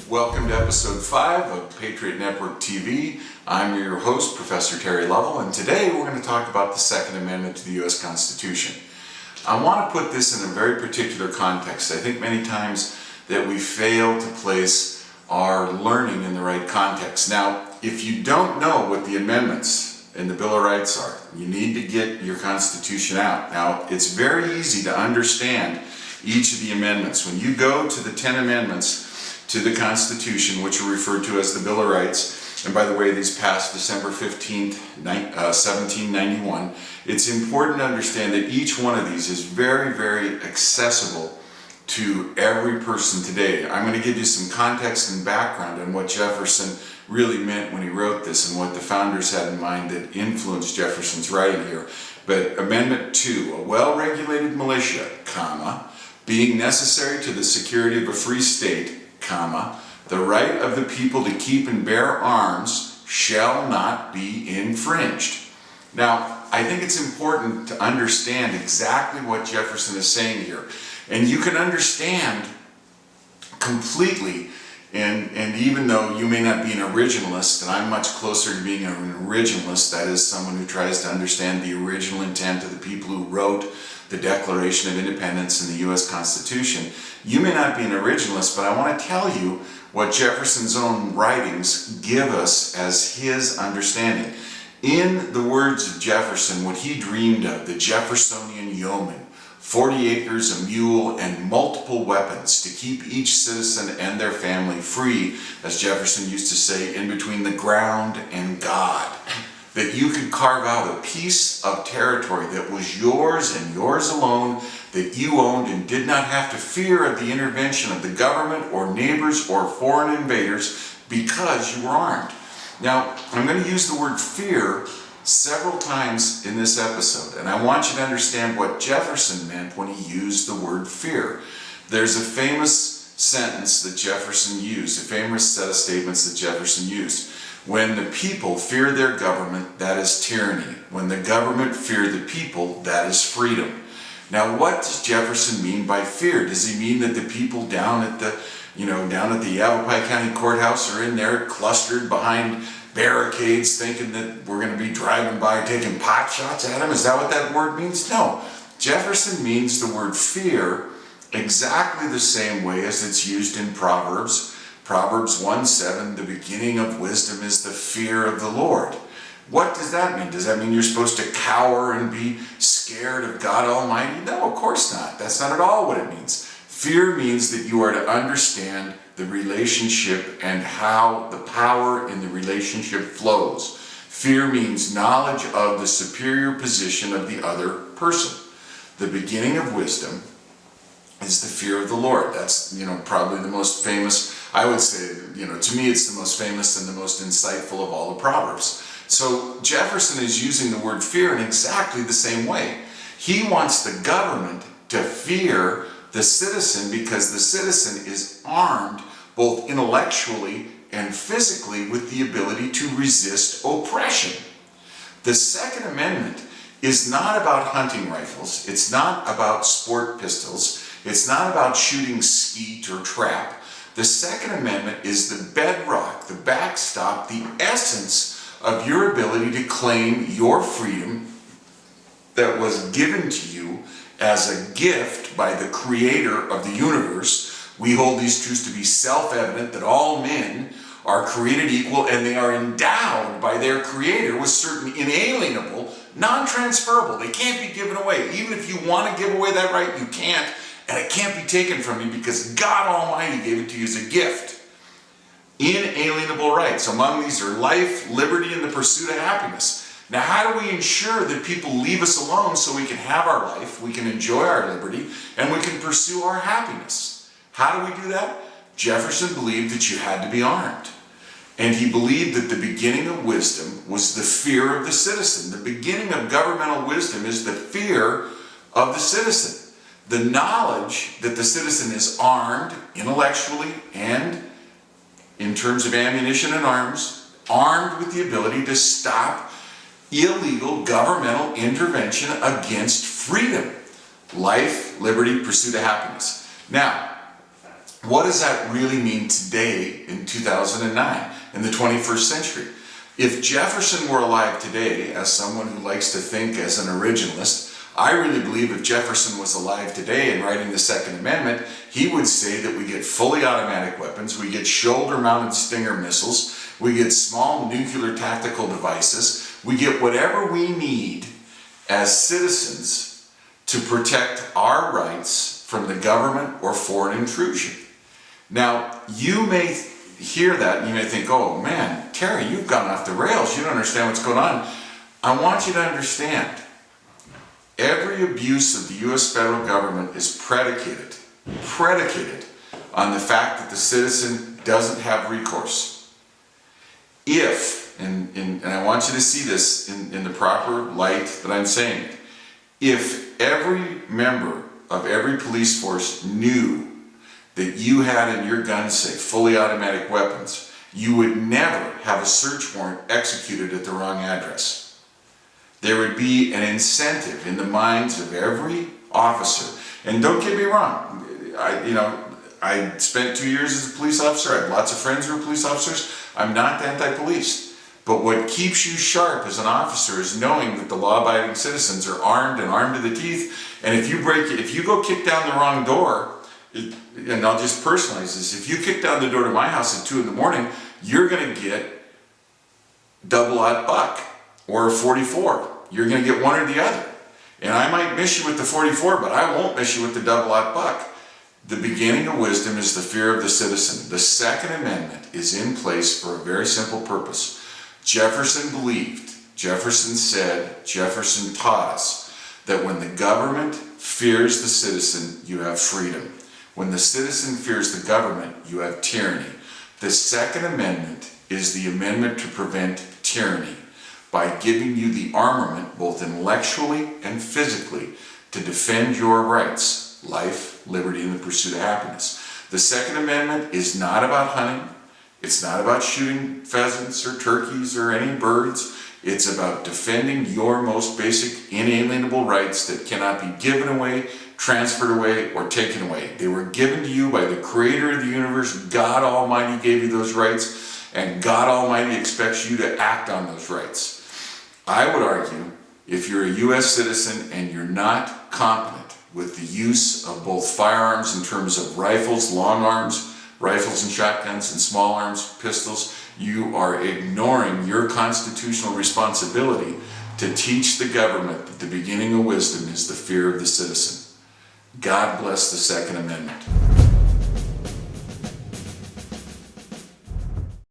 Welcome to episode 5 of Patriot Network TV. I'm your host, Professor Terry Lovell, and today we're going to talk about the Second Amendment to the U.S. Constitution. I want to put this in a very particular context. I think many times that we fail to place our learning in the right context. Now, if you don't know what the amendments in the Bill of Rights are, you need to get your Constitution out. Now, it's very easy to understand each of the amendments. When you go to the 10 amendments to the Constitution, which are referred to as the Bill of Rights, and by the way, these passed December 15th, 1791, it's important to understand that each one of these is very, very accessible to every person today. I'm going to give you some context and background on what Jefferson really meant when he wrote this and what the founders had in mind that influenced Jefferson's writing here. But Amendment 2, a well-regulated militia, comma, being necessary to the security of a free state, comma, the right of the people to keep and bear arms shall not be infringed. Now, I think it's important to understand exactly what Jefferson is saying here. And you can understand completely, and even though you may not be an originalist, and I'm much closer to being an originalist, that is someone who tries to understand the original intent of the people who wrote the Declaration of Independence and the U.S. Constitution. You may not be an originalist, but I want to tell you what Jefferson's own writings give us as his understanding. In the words of Jefferson, what he dreamed of, the Jeffersonian yeoman, 40 acres, a mule, and multiple weapons to keep each citizen and their family free, as Jefferson used to say, in between the ground and God. That you could carve out a piece of territory that was yours and yours alone, that you owned and did not have to fear of the intervention of the government or neighbors or foreign invaders because you were armed. Now, I'm going to use the word fear several times in this episode, and I want you to understand what Jefferson meant when he used the word fear. There's a famous sentence that Jefferson used, a famous set of statements that Jefferson used. When the people fear their government, that is tyranny. When the government fear the people, that is freedom. Now, what does Jefferson mean by fear? Does he mean that the people down at the Yavapai County Courthouse are in there clustered behind barricades thinking that we're going to be driving by taking pot shots at them? Is that what that word means? No. Jefferson means the word fear exactly the same way as it's used in Proverbs. Proverbs 1:7, the beginning of wisdom is the fear of the Lord. What does that mean? Does that mean you're supposed to cower and be scared of God Almighty? No, of course not. That's not at all what it means. Fear means that you are to understand the relationship and how the power in the relationship flows. Fear means knowledge of the superior position of the other person. The beginning of wisdom is the fear of the Lord. That's, probably the most famous, I would say, to me it's the most famous and the most insightful of all the Proverbs. So Jefferson is using the word fear in exactly the same way. He wants the government to fear the citizen because the citizen is armed both intellectually and physically with the ability to resist oppression. The Second Amendment is not about hunting rifles. It's not about sport pistols. It's not about shooting skeet or trap. The Second Amendment is the bedrock, the backstop, the essence of your ability to claim your freedom that was given to you as a gift by the Creator of the universe. We hold these truths to be self-evident that all men are created equal and they are endowed by their Creator with certain inalienable, non-transferable. They can't be given away. Even if you want to give away that right, you can't. And it can't be taken from you because God Almighty gave it to you as a gift. Inalienable rights. Among these are life, liberty, and the pursuit of happiness. Now, how do we ensure that people leave us alone so we can have our life, we can enjoy our liberty, and we can pursue our happiness? How do we do that? Jefferson believed that you had to be armed. And he believed that the beginning of wisdom was the fear of the citizen. The beginning of governmental wisdom is the fear of the citizen. The knowledge that the citizen is armed intellectually and in terms of ammunition and arms, armed with the ability to stop illegal governmental intervention against freedom, life, liberty, pursuit of happiness. Now, what does that really mean today in 2009, in the 21st century? If Jefferson were alive today, as someone who likes to think as an originalist, I really believe if Jefferson was alive today and writing the Second Amendment, he would say that we get fully automatic weapons, we get shoulder-mounted Stinger missiles, we get small nuclear tactical devices, we get whatever we need as citizens to protect our rights from the government or foreign intrusion. Now, you may hear that and you may think, oh man, Terry, you've gone off the rails, you don't understand what's going on. I want you to understand, every abuse of the US federal government is predicated on the fact that the citizen doesn't have recourse. If, and I want you to see this in the proper light that I'm saying it, if every member of every police force knew that you had in your gun safe fully automatic weapons, you would never have a search warrant executed at the wrong address. There would be an incentive in the minds of every officer. And don't get me wrong, I spent 2 years as a police officer. I have lots of friends who are police officers. I'm not anti-police. But what keeps you sharp as an officer is knowing that the law-abiding citizens are armed and armed to the teeth. And if you go kick down the wrong door, and I'll just personalize this, if you kick down the door to my house at 2 in the morning, you're going to get double-aught buck or a 44. You're going to get one or the other. And I might miss you with the 44, but I won't miss you with the double-aught buck. The beginning of wisdom is the fear of the citizen. The Second Amendment is in place for a very simple purpose. Jefferson believed, Jefferson said, Jefferson taught us that when the government fears the citizen, you have freedom. When the citizen fears the government, you have tyranny. The Second Amendment is the amendment to prevent tyranny by giving you the armament, both intellectually and physically, to defend your rights, life, liberty, and the pursuit of happiness. The Second Amendment is not about hunting. It's not about shooting pheasants or turkeys or any birds. It's about defending your most basic inalienable rights that cannot be given away, transferred away, or taken away. They were given to you by the creator of the universe. God Almighty gave you those rights, and God Almighty expects you to act on those rights. I would argue, if you're a U.S. citizen and you're not competent with the use of both firearms in terms of rifles, long arms, rifles and shotguns, and small arms, pistols, you are ignoring your constitutional responsibility to teach the government that the beginning of wisdom is the fear of the citizen. God bless the Second Amendment.